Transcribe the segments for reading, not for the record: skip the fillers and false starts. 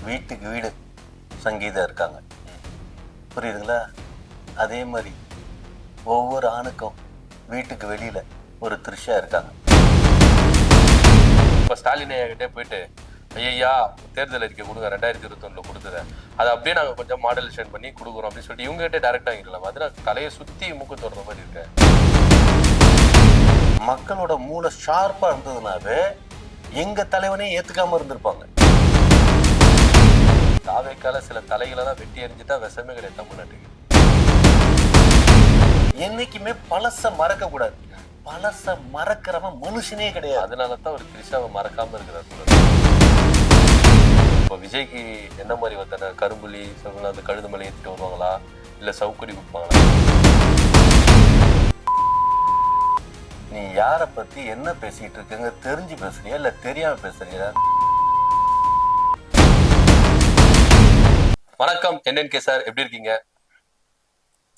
வீட்டுக்கு வீடு சங்கீதம் இருக்காங்க. புரியுதுங்களா? அதே மாதிரி ஒவ்வொரு ஆணுக்கும் வீட்டுக்கு வெளியில ஒரு த்ரிஷா இருக்காங்க. இப்போ ஸ்டாலின் ஐயாகிட்டே போயிட்டு ஐயா தேர்தல் அறிக்கை கொடுங்க 2021 கொடுத்தத அதை அப்படியே நாங்கள் கொஞ்சம் மாடலேஷன் பண்ணி கொடுக்குறோம் அப்படின்னு சொல்லிட்டு இவங்க கிட்டே டைரக்டா வாங்கிடலாம். அது நான் தலையை சுத்தி மூக்கு தோடுற மாதிரி இருக்கேன். மக்களோட மூளை ஷார்ப்பா இருந்ததுனாவே எங்க தலைவனே ஏத்துக்காம இருந்திருப்பாங்க. தாவேக்கால சில தலைகளை தான் வெட்டி எறிஞ்சுட்டா விஷமே கிடையாது தமிழ்நாட்டுக்கு. என்னைக்குமே பழச மறக்க கூடாது. பழச மறக்கிறவன் மனுஷனே கிடையாது. அதனாலதான் ஒரு திரிஷாவை மறக்காம இருக்கிறார். இப்போ விஜய்க்கு என்ன மாதிரி வந்தன கரும்புலி அந்த கழுது மலை ஏற்றிட்டு வருவாங்களா இல்ல சவுக்கடி கொடுப்பாங்களா? நீ யார பத்தி என்ன பேசிட்டு இருக்குங்க தெரிஞ்சு பேசுறியா இல்ல தெரியாம பேசுறியா? வணக்கம் NNK சார், எப்படி இருக்கீங்க?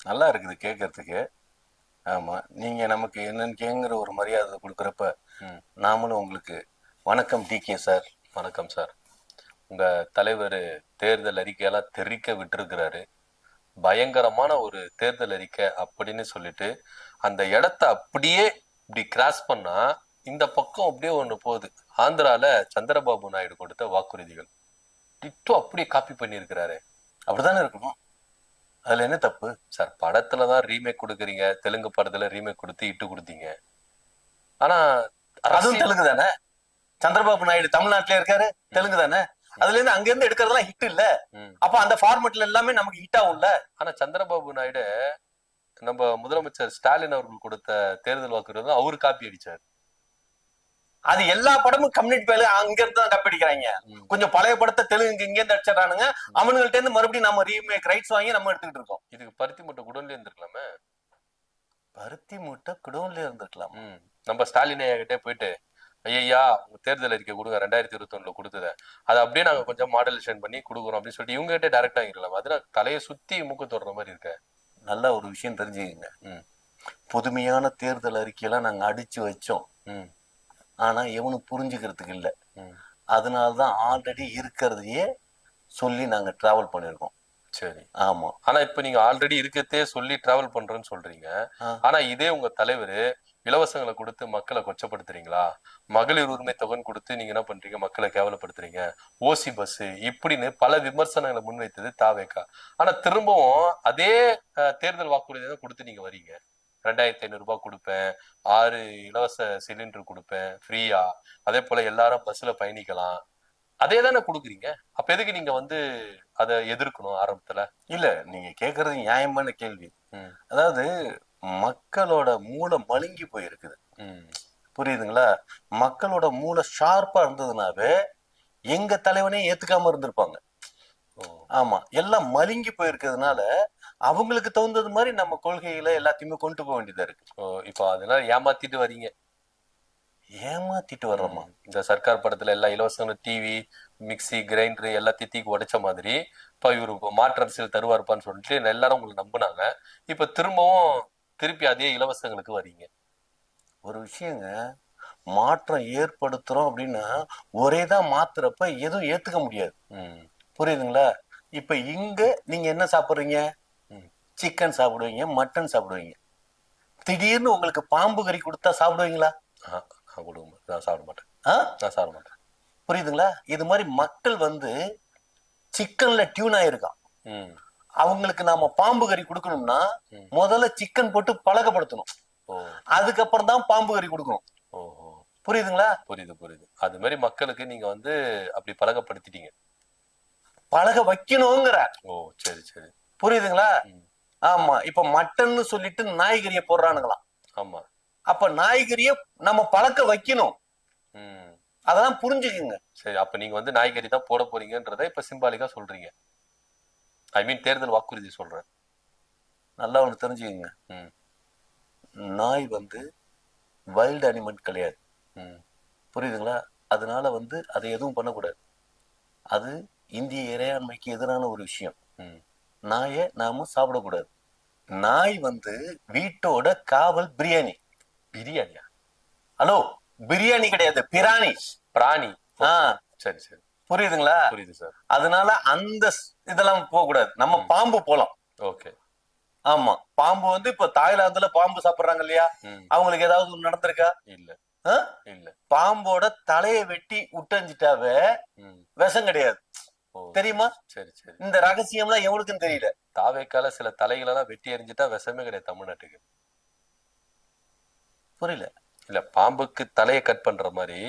நல்லா இருக்குது கேட்கறதுக்கு. ஆமா, நீங்க நமக்கு NNKங்கிற ஒரு மரியாதை கொடுக்குறப்ப நாமளும் உங்களுக்கு வணக்கம் DK சார். வணக்கம் சார். உங்க தலைவர் தேர்தல் அறிக்கையெல்லாம் தெரிக்க விட்டுருக்கிறாரு. பயங்கரமான ஒரு தேர்தல் அறிக்கை அப்படின்னு சொல்லிட்டு அந்த இடத்த அப்படியே இப்படி கிராஸ் பண்ணா இந்த பக்கம் அப்படியே ஒண்ணு போகுது. ஆந்திரால சந்திரபாபு நாயுடு கொடுத்த வாக்குறுதிகள் டிட்டோ அப்படியே காப்பி பண்ணியிருக்கிறாரு. அப்படித்தானே இருக்கணும். அதுல என்ன தப்பு சார்? படத்துலதான் ரீமேக் கொடுக்குறீங்க, தெலுங்கு படத்துல ரீமேக் கொடுத்து இட்டு கொடுத்தீங்க. ஆனா அதுவும் தெலுங்கு தானே. சந்திரபாபு நாயுடு தமிழ்நாட்டுல இருக்காரு, தெலுங்கு தானே. அதுல இருந்து அங்க இருந்து எடுக்கிறதெல்லாம் ஹிட் இல்ல. அப்ப அந்த ஃபார்மெட்ல எல்லாமே நமக்கு ஹிட் ஆகும்ல. ஆனா சந்திரபாபு நாயுடு நம்ம முதலமைச்சர் ஸ்டாலின் அவர்கள் கொடுத்த தேர்தல் வாக்குறுதி அவரு காப்பி அடிச்சாரு. அது எல்லா படமும் கம்யூனிட்டி பேல அங்க இருந்து தான் காப்பி அடிக்கிறாங்க. கொஞ்சம் பழைய படத்தை தெலுங்கு இங்க இருந்து அடிச்சிடறானுங்க. அவனுங்கள்ட்ட இருந்து மறுபடியும் நம்ம ரீமேக் ரைட்ஸ் வாங்கி நம்ம எடுத்துக்கிட்டு இருக்கோம். இதுக்கு பருத்தி மூட்டை குடோன்ல இருந்திருக்கலாமே. பருத்தி மூட்டை குடோன்ல இருந்திருக்கலாம். நம்ம ஸ்டாலின் ஐயா கிட்டே போயிட்டு ஐயா தேர்தல் அறிக்கை கொடுங்க 2021 கொடுத்தத அதை அப்படியே நாங்க கொஞ்சம் மாடலேஷன் பண்ணி கொடுக்குறோம் அப்படின்னு சொல்லிட்டு இவங்க கிட்டே டைரக்டா வாங்கிடலாம். அது நான் தலையை சுத்தி மூக்கு தோடுற மாதிரி இருக்கேன். நல்ல ஒரு விஷயம் தெரிஞ்சுக்கங்க. புதுமையான தேர்தல் அறிக்கையெல்லாம் நாங்க அடிச்சு வச்சோம். ஆனா எவனும் புரிஞ்சுக்கிறதுக்கு இல்லை. அதனாலதான் ஆல்ரெடி இருக்கிறதையே சொல்லி நாங்க டிராவல் பண்ணிருக்கோம். சரி, ஆமா. ஆனா இப்ப நீங்க ஆல்ரெடி இருக்கிறதே சொல்லி டிராவல் பண்றேன்னு சொல்றீங்க. ஆனா இதே உங்க தலைவர் இலவசங்களை கொடுத்து மக்களை கொச்சப்படுத்துறீங்களா? மகளிர் உரிமை தொகை கொடுத்து நீங்க என்ன பண்றீங்க? மக்களை கேவலப்படுத்துறீங்க. ஓசி பஸ் இப்படின்னு பல விமர்சனங்களை முன்வைத்தது தாவேக்கா. ஆனா திரும்பவும் அதே தேர்தல் வாக்குறுதியை தான் கொடுத்து நீங்க வரீங்க. 2500 ரூபாய் கொடுப்பேன், 6 இலவச சிலிண்டர் கொடுப்பேன் ஃப்ரீயா, அதே போல எல்லாரும் பஸ்ல பயணிக்கலாம், அதே தானே கொடுக்குறீங்க. அப்ப எதுக்கு நீங்க அதை எதிர்க்கணும் ஆரம்பத்துல? இல்ல, நீங்க கேக்குறது நியாயமான கேள்வி. அதாவது மக்களோட மூளை மழுங்கி போயிருக்குது. புரியுதுங்களா? மக்களோட மூளை ஷார்ப்பா இருந்ததுனாவே எங்க தலைவனே ஏத்துக்காம இருந்திருப்பாங்க. ஆமா, எல்லாம் மழுங்கி போயிருக்கிறதுனால அவங்களுக்கு தகுந்தது மாதிரி நம்ம கொள்கைகளை எல்லாத்தையுமே கொண்டு போக வேண்டியதா இருக்கு. இப்போ அதனால ஏமாத்திட்டு வரீங்க. ஏமாத்திட்டு வர்றோமா? இந்த சர்க்கார் படத்துல எல்லா இலவச டிவி, மிக்சி, கிரைண்டர் எல்லாத்தையும் தீக்கு உடைச்ச மாதிரி இப்ப இவரு மாற்று அரசியல் தருவாருப்பான்னு சொல்லிட்டு எல்லாரும் உங்களை நம்பினாங்க. இப்ப திருப்பி அதே இலவசங்களுக்கு வரீங்க. ஒரு விஷயங்க, மாற்றம் ஏற்படுத்துறோம் அப்படின்னா ஒரேதான் மாத்துறப்ப எதுவும் ஏத்துக்க முடியாது. புரியுதுங்களா? இப்ப இங்க நீங்க என்ன சாப்பிடுறீங்க? சிக்கன் சாப்பிடுவீங்க, மட்டன் சாப்பிடுவீங்க. திடீர்னு உங்களுக்கு பாம்பு கறி கொடுத்தா சாப்பிடுவீங்களா? நான் சாப்பிட மாட்டேன். புரியுதுங்களா? இது மாதிரி மக்கள் சிக்கன்ல டியூன் ஆயிருக்கான். அவங்களுக்கு நாம பாம்பு கறி கொடுக்கணும்னா முதல்ல சிக்கன் போட்டு பழக்கப்படுத்தணும். அதுக்கப்புறம் தான் பாம்பு கறி கொடுக்கணும். புரியுதுங்களா? புரியுது. அது மாதிரி மக்களுக்கு நீங்க அப்படி பழக்கப்படுத்திட்டீங்க. பழக வைக்கணுங்கிற. சரி. புரியுதுங்களா? ஆமா. இப்ப மட்டன்னு சொல்லிட்டு நாய்கறிய போடுறானுங்களாம். ஆமா. அப்ப நாய்கறிய நம்ம பழக்க வைக்கணும். அதெல்லாம் புரிஞ்சுக்குங்க. சரி, அப்ப நீங்க நாய்கறி தான் போட போறீங்கன்றத இப்ப சிம்பாலிக்கா சொல்றீங்க. ஐ மீன் தேர்தல் வாக்குறுதி சொல்றேன். நல்லா ஒண்ணு தெரிஞ்சுக்குங்க. நாய் வைல்டு அனிமல் கிடையாது. புரியுதுங்களா? அதனால அதை எதுவும் பண்ணக்கூடாது. அது இந்திய இறையாண்மைக்கு எதிரான ஒரு விஷயம். நாயை நாம சாப்பிடக்கூடாது. நாய் வீட்டோட காவல் பிரியாணியா? ஹலோ, பிரியாணி கிடையாது, பிராணி. பிராணி. சரி. புரியுதுங்களா? புரியுது சார். அதனால அந்த இதெல்லாம் போக கூடாது. நம்ம பாம்பு போலாம். ஓகே. ஆமா, பாம்பு வந்து இப்ப தாய்லாந்துல பாம்பு சாப்பிடுறாங்க இல்லையா? அவங்களுக்கு ஏதாவது நடந்திருக்கா? இல்ல இல்ல. பாம்போட தலையை வெட்டி உட்டஞ்சிட்டாவே விஷம் கிடையாது. தெரியுமா? சரி சரி. இந்த ரகசியம்லாம் எவனுக்கும் தெரியல. தாவேக்கால சில தலைகளெல்லாம் வெட்டி எறிஞ்சிட்டா விஷமே கிடையாது தமிழ்நாட்டுக்கு. புரியல. இல்ல, பாம்புக்கு தலையை கட் பண்ற மாதிரி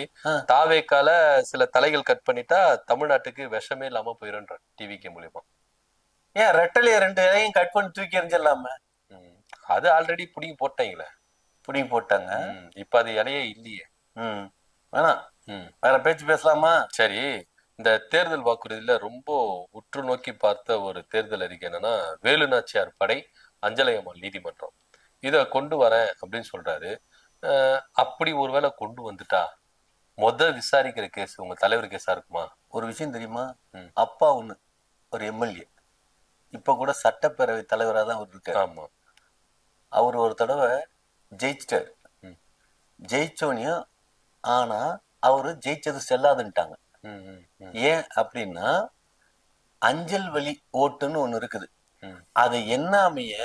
தாவேக்கால சில தலைகள் கட் பண்ணிட்டா தமிழ்நாட்டுக்கு விஷமே இல்லாம போயிடும்ன்ற டிவிக்கு மூலியமா. ஏன் ரெட்டலைய 2 இலையும் கட் பண்ணி தூக்கி எறிஞ்சிடலாம? அது ஆல்ரெடி புடிங்கி போட்டாங்களே. புடிங்கி போட்டாங்க. இப்ப அது இலையே இல்லையே. வேணாம், வேற பேச்சு பேசலாமா? சரி. இந்த தேர்தல் வாக்குறுதியில ரொம்ப உற்று நோக்கி பார்த்த ஒரு தேர்தல் அறிக்கை என்னன்னா, வேலு நாச்சியார் படை, அஞ்சலையம்மாள் நீதிமன்றம் இத கொண்டு வரேன் அப்படின்னு சொல்றாரு. அப்படி ஒருவேளை கொண்டு வந்துட்டா விசாரிக்கிற கேஸ் உங்க தலைவர் கேஸா இருக்குமா? ஒரு விஷயம் தெரியுமா? அப்பா ஒண்ணு ஒரு எம்எல்ஏ, இப்ப கூட சட்டப்பேரவை தலைவரா தான் அவர் இருக்காரு. ஆமா. அவர் ஒரு தடவை ஜெயிச்சிட்டாரு. ஜெயிச்சோனியும் ஆனா அவரு ஜெயிச்சது செல்லாதுன்ட்டாங்க. ஏன் அப்படின்னா அஞ்சல் வழி ஓட்டுன்னு ஒண்ணு இருக்குது. அது என்னாமைய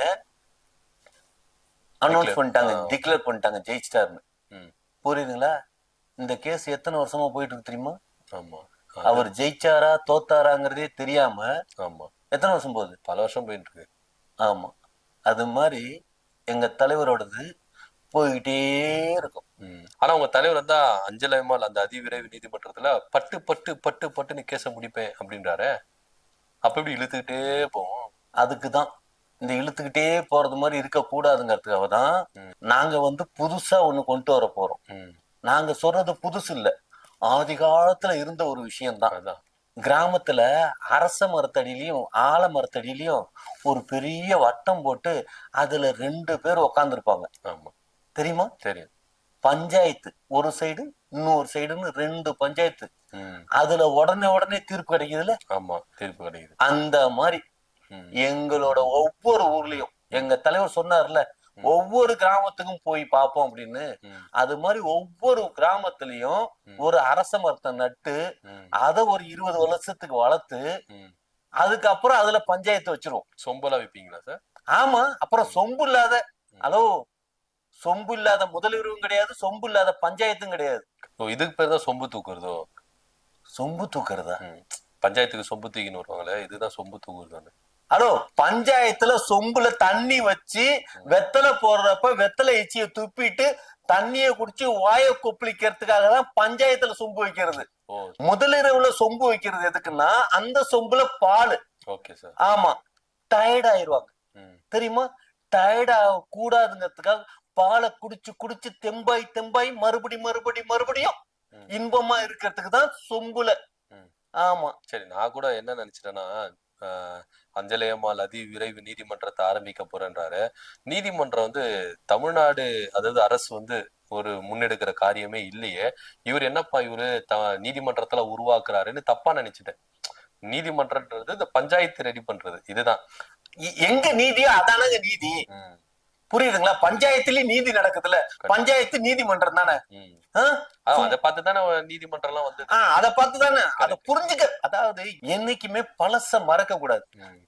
அனௌன்ஸ் பண்ணிட்டாங்க, டிக்ளேர் பண்ணிட்டாங்க ஜெயிச்சிட்டாருன்னு. புரியுதுங்களா? இந்த கேஸ் எத்தனை வருஷமா போயிட்டு இருக்கு தெரியுமா? ஆமா. அவர் ஜெயிச்சாரா தோத்தாராங்கிறதே தெரியாம எத்தனை வருஷம் போகுது? பல வருஷம் போயிட்டு இருக்கு. ஆமா, அது மாதிரி எங்க தலைவரோடது போய்கிட்டே இருக்கும். ஆனா உங்க தலைவர் வந்தா அஞ்சலையம்மாள் அந்த அதிவிரைவு நீதிமன்றத்துல பட்டு பட்டு பட்டு பட்டுன்னு கேச முடிப்பேன் அப்படின்றாரு. அப்ப எப்படி இழுத்துக்கிட்டே போவோம்? அதுக்குதான் இந்த இழுத்துக்கிட்டே போறது மாதிரி இருக்க கூடாதுங்கிறதுக்காக தான் நாங்க வந்து புதுசா ஒண்ணு கொண்டு வர போறோம். நாங்க சொல்றது புதுசு இல்ல, ஆதி காலத்துல இருந்த ஒரு விஷயம்தான். கிராமத்துல அரச மரத்தடியிலையும் ஆல மரத்தடியிலையும் ஒரு பெரிய வட்டம் போட்டு அதுல 2 பேர் உக்காந்துருப்பாங்க. தெரியுமா? தெரியும். பஞ்சாயத்து ஒரு சைடு இன்னொரு சைடுன்னு 2 பஞ்சாயத்து. அதுல உடனே தீர்ப்பு கிடைக்குதுல்ல? ஆமா, தீர்ப்பு கிடைக்குது. அந்த மாதிரி எங்களோட ஒவ்வொரு ஊர்லயும் எங்க தலைவர் சொன்னார்ல, ஒவ்வொரு கிராமத்துக்கும் போய் பார்ப்போம் அப்படின்னு. அது மாதிரி ஒவ்வொரு கிராமத்திலயும் ஒரு அரச மரத்தை நட்டு அதை ஒரு 20 வருஷத்துக்கு வளர்த்து அதுக்கப்புறம் அதுல பஞ்சாயத்து வச்சிருவோம். சொம்பெல்லாம் வைப்பீங்களா சார்? ஆமா, அப்புறம் சொம்பு இல்லாத சொம்பு இல்லாத முதல்வரும் கிடையாது, சொம்பு இல்லாத பஞ்சாயத்தும் கிடையாது. இதுக்கு பேர் தான் சொம்பு தூக்குறதோ? சொம்பு தூக்குறதா? பஞ்சாயத்துக்கு சொம்பு தூக்கின்னு வருவாங்களே, இதுதான் சொம்பு தூக்குறது. பஞ்சாயத்துல சொம்புல தண்ணி வச்சு வெத்தலை போடுறப்ப வெத்தலை எச்சிய துப்பிட்டு தண்ணிய குடிச்சு வாய கொப்பளிக்கிறதுக்காக தான் பஞ்சாயத்துல சொம்பு வைக்கிறது. முதலிரவுல சொம்பு வைக்கிறது எதுக்குன்னா அந்த சொம்புல பால். ஆமா, டயர்ட் ஆயிருவாங்க. தெரியுமா? டயர்ட் ஆக கூடாதுங்கிறதுக்காக பாலை குடிச்சு குடிச்சு தெம்பாய் மறுபடியும் இன்பமா இருக்கிறதுக்கு தான் சொம்புல. ஆமா. சரி, நான் கூட என்ன நினைச்சிட்டேன்னா அஞ்சலையம்மாள் அதி விரைவு நீதிமன்றத்தை ஆரம்பிக்க போறேன்றாரு. நீதிமன்றம் வந்து தமிழ்நாடு அதாவது அரசு வந்து ஒரு முன்னெடுக்கிற காரியமே இல்லையே, இவர் என்னப்பா இவரு நீதிமன்றத்துல உருவாக்குறாருன்னு தப்பா நினைச்சிட்டேன். நீதிமன்றம்ன்றது இந்த பஞ்சாயத்து ரெடி பண்றது. இதுதான் எங்க நீதியோ அதானங்க நீதி. புரியுதுங்களா? பஞ்சாயத்துலயும் நீதி நடக்குதுல்ல, பஞ்சாயத்து நீதிமன்றம் தானே. அதை பார்த்துதானே நீதிமன்றம் எல்லாம் வந்து அதை பார்த்துதானே அதை புரிஞ்சுக்க. அதாவது என்னைக்குமே பழச மறக்க கூடாது.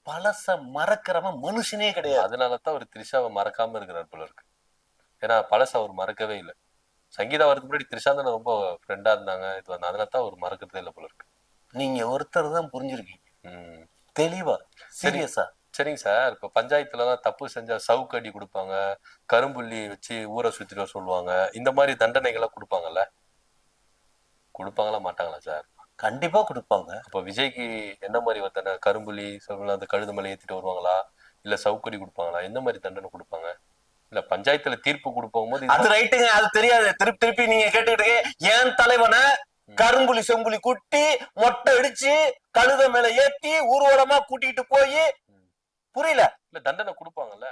பழச மறக்கிறவன் மனுஷனே கிடையாது. அதனாலதான் ஒரு த்ரிஷாவை மறக்காம இருக்கிறார் போல இருக்கு. ஏன்னா பழச அவர் மறக்கவே இல்லை. சங்கீதா வரதுக்கு முன்னாடி த்ரிஷா தான் ரொம்ப ஃப்ரெண்டா இருந்தாங்க. இது வந்து அதனாலதான் அவர் மறக்கிறதே இல்லை போல இருக்கு. நீங்க ஒருத்தர் தான் புரிஞ்சிருக்கீங்க தெளிவா, சீரியஸா. சரிங்க சார். இப்ப பஞ்சாயத்துலதான் தப்பு செஞ்சா சவுக்கு அடி கொடுப்பாங்க, கரும்புள்ளி வச்சு ஊரை சுத்திட்டு சொல்லுவாங்க. இந்த மாதிரி தண்டனைகளை கொடுப்பாங்கல்ல, கொடுப்பாங்களா மாட்டாங்களா சார்? கண்டிப்பா கொடுப்பாங்க. அப்ப விஜய்க்கு என்ன மாதிரி தண்டனை? கரும்புள்ளி அந்த கழுது மேல ஏத்திட்டு வருவாங்களா, இல்ல சவுக்கடி கொடுப்பாங்களா? எந்த மாதிரி தண்டனை கொடுப்பாங்க? இல்ல பஞ்சாயத்துல தீர்ப்பு கொடுப்போம் போது அது ரைட்டுங்க, அது தெரியாது. திருப்பி நீங்க கேட்டுக்கிட்டு ஏன் தலைவனை கரும்புலி செம்புலி குட்டி மொட்டை அடிச்சு கழுத மேல ஏத்தி ஊர்வலமா கூட்டிட்டு போய் புரியல இல்ல தண்டனை கொடுப்பாங்கல்ல.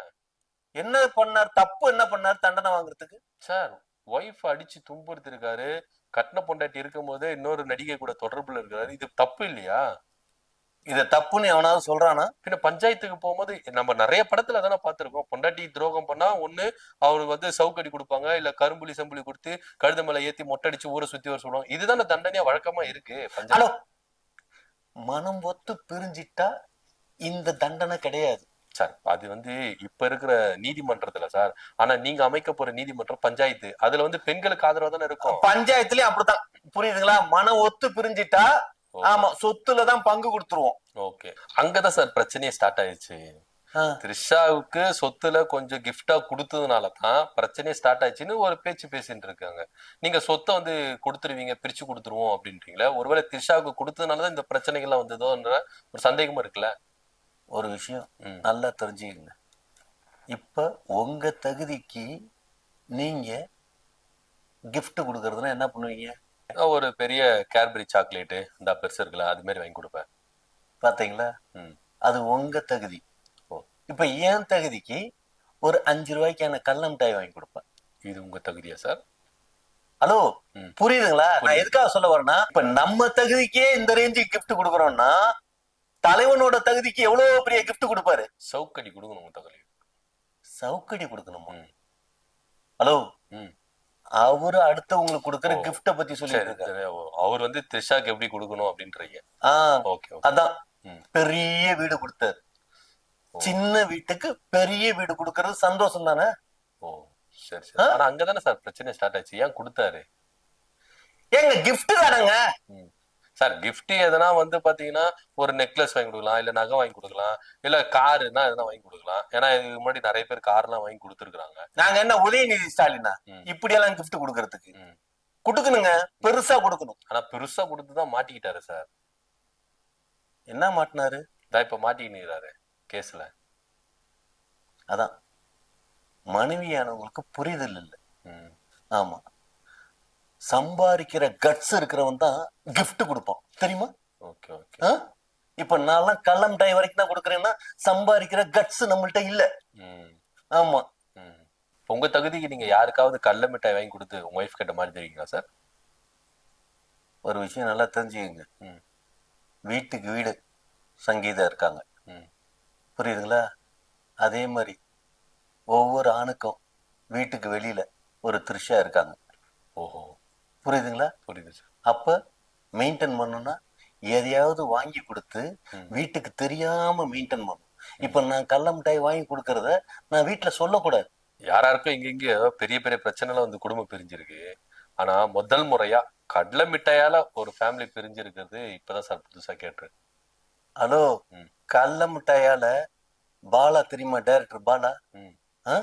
என்ன பண்ணார்? தப்பு என்ன பண்ணார் தண்டனை வாங்குறதுக்கு? சார், ஒய்ஃப் அடிச்சு துன்புறுத்திருக்காரு. கட்டின பொண்டாட்டி இருக்கும் போது இன்னொரு நடிகை கூட தொடர்புல இருக்காரு. இது தப்பு இல்லையா? இத தப்புன்னு எவனாவது சொல்றானா? பின்ன பஞ்சாயத்துக்கு போகும்போது நம்ம நிறைய படத்துல தானே பார்த்திருக்கோம். பொண்டாட்டி துரோகம் பண்ணா ஒண்ணு அவருக்கு வந்து சவுக்கடி கொடுப்பாங்க, இல்ல கரும்புலி செம்புலி கொடுத்து கழுத மேல ஏத்தி மொட்டை அடிச்சு ஊரை சுத்தி வர சொல்லுவாங்க. இதுதானே தண்டனையா வழக்கமா இருக்கு. மனம் ஒத்து பிரிஞ்சிட்டா இந்த தண்டனை கிடையாது சார். அது வந்து இப்ப இருக்கிற நீதிமன்றத்துல சார். ஆனா நீங்க அமைக்க போற நீதிமன்றம் பஞ்சாயத்து, அதுல வந்து பெண்களுக்கு ஆதரவா தானே இருக்கும். பஞ்சாயத்துலயும் அப்படித்தான், புரியுதுங்களா? மனம் ஒத்து பிரிஞ்சிட்டா ஆமா சொத்துலதான் பங்கு கொடுத்துருவோம். ஓகே, அங்கதான் சார் பிரச்சனையே ஸ்டார்ட் ஆயிடுச்சு. த்ரிஷாவுக்கு சொத்துல கொஞ்சம் கிஃப்டா கொடுத்ததுனாலதான் பிரச்சனையே ஸ்டார்ட் ஆயிடுச்சுன்னு ஒரு பேச்சு பேசிட்டு இருக்காங்க. நீங்க சொத்தை வந்து கொடுத்துருவீங்க, பிரிச்சு கொடுத்துருவோம் அப்படின்றீங்களா? ஒருவேளை த்ரிஷாவுக்கு கொடுத்ததுனாலதான் இந்த பிரச்சனைகள்லாம் வந்ததோன்ற ஒரு சந்தேகமா இருக்குல்ல. ஒரு விஷயம் நல்லா தெரிஞ்சுக்கங்க. இப்ப உங்க தகுதிக்கு நீங்க கிஃப்ட் கொடுக்கறதுனா என்ன பண்ணுவீங்க? ஒரு பெரிய கேட்பரி சாக்லேட்டு இந்த பெருசு இருக்குல்ல, அது மாதிரி வாங்கி கொடுப்பேன். பாத்தீங்களா? அது உங்க தகுதி. இப்ப ஏன் தகுதிக்கு ஒரு 5 ரூபாய்க்கான கள்ள மிட்டாய் வாங்கி கொடுப்பேன். இது உங்க தகுதியா சார்? ஹலோ, புரியுதுங்களா? நான் எதுக்காக சொல்ல வரேன்னா, இப்ப நம்ம தகுதிக்கே இந்த ரேஞ்சுக்கு கிஃப்ட் கொடுக்கறோம்னா தலைவனோட தகுதிக்கு எவ்வளவு பெரிய கிஃப்ட் கொடுப்பாரு. சவுக்கடி கொடுக்கணும். தகுதி சவுக்கடி கொடுக்கணுமா? ஹலோ, அவரு அடுத்தவங்களுக்கு கொடுக்கற கிஃப்ட பத்தி சொல்லிட்டு அவர் வந்து த்ரிஷாக்கு எப்படி கொடுக்கணும் அப்படின்றீங்க. அதான் பெரிய வீடு கொடுத்தாரு. சின்ன வீட்டுக்கு பெரிய வீடு கொடுக்கறது சந்தோஷம் தானே? ஓ சரி சரி. ஆனா அங்கதானே சார் பிரச்சனை ஸ்டார்ட் ஆச்சு. ஏன் கொடுத்தாரு? ஏங்க கிஃப்ட் தானங்க சார். கிஃப்ட் எதனா வந்து பாத்தீங்கன்னா ஒரு நெக்லஸ் வாங்கி கொடுக்கலாம், இல்ல நகை வாங்கி கொடுக்கலாம், இல்ல காருன்னா எதனா வாங்கி கொடுக்கலாம். ஏன்னா இதுக்கு முன்னாடி நிறைய பேர் கார் எல்லாம் வாங்கி கொடுத்துருக்காங்க. நாங்க என்ன உதயநிதி ஸ்டாலினா இப்படி எல்லாம் கிஃப்ட் கொடுக்கறதுக்கு? கொடுக்கணுங்க, பெருசா கொடுக்கணும். ஆனா பெருசா கொடுத்துதான் மாட்டிக்கிட்டாரு சார். என்ன மாட்டினாரு? இப்ப மாட்டிக்கிட்டு கேஸ்ல. அதான் மனைவியானவங்களுக்கு புரிதல் இல்லை. ஆமா, சம்பாதிக்கிற கட்ஸ் இருக்கிறவன் தான் கிஃப்ட் கொடுப்பான், தெரியுமா? Okay okay. இப்ப நான் கள்ள மிட்டாய் வரைக்கும் தான் கொடுக்கறேன்னா சம்பாதிக்கிற கட்ஸ் நம்மள்ட்ட இல்ல. ஆமா. உங்க தகுதிக்கு நீங்க யாருக்காவது கள்ள மிட்டாய் வாங்கி கொடுத்து உங்க ஒய்ஃப் கிட்ட மாதிரி தெரியுங்களா சார்? ஒரு விஷயம் நல்லா தெரிஞ்சுக்கங்க. வீட்டுக்கு வீடு சங்கீதா இருக்காங்க, புரியுதுங்களா? அதே மாதிரி ஒவ்வொரு ஆணுக்கும் வீட்டுக்கு வெளியில ஒரு த்ரிஷா இருக்காங்க. ஓஹோ, புரியுதுங்களா? புரியுது சார். அப்ப மெயின்டைன் பண்ணணும்னா எதையாவது வாங்கி கொடுத்து வீட்டுக்கு தெரியாம மெயின்டைன் பண்ணணும். இப்ப நான் கள்ள மிட்டாய் வாங்கி கொடுக்கறத நான் வீட்டுல சொல்லக்கூடாது. யாராருக்கும் இங்க பெரிய பெரிய பிரச்சனைலாம் வந்து குடும்பம் பிரிஞ்சிருக்கு. ஆனா முதல் முறையா கடலை மிட்டாயால ஒரு ஃபேமிலி பிரிஞ்சிருக்கிறது இப்பதான் சார் புதுசா கேட்டுறேன். ஹலோ, கள்ள மிட்டாயால பாலா தெரியுமா? டைரக்டர் பாலா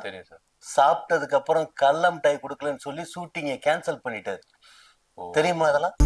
தெரியும் சார். சாப்பிட்டதுக்கு அப்புறம் கள்ள மிட்டாய் கொடுக்கலன்னு சொல்லி ஷூட்டிங்க கேன்சல் பண்ணிட்டாரு. தெரியுமா அதெல்லாம்?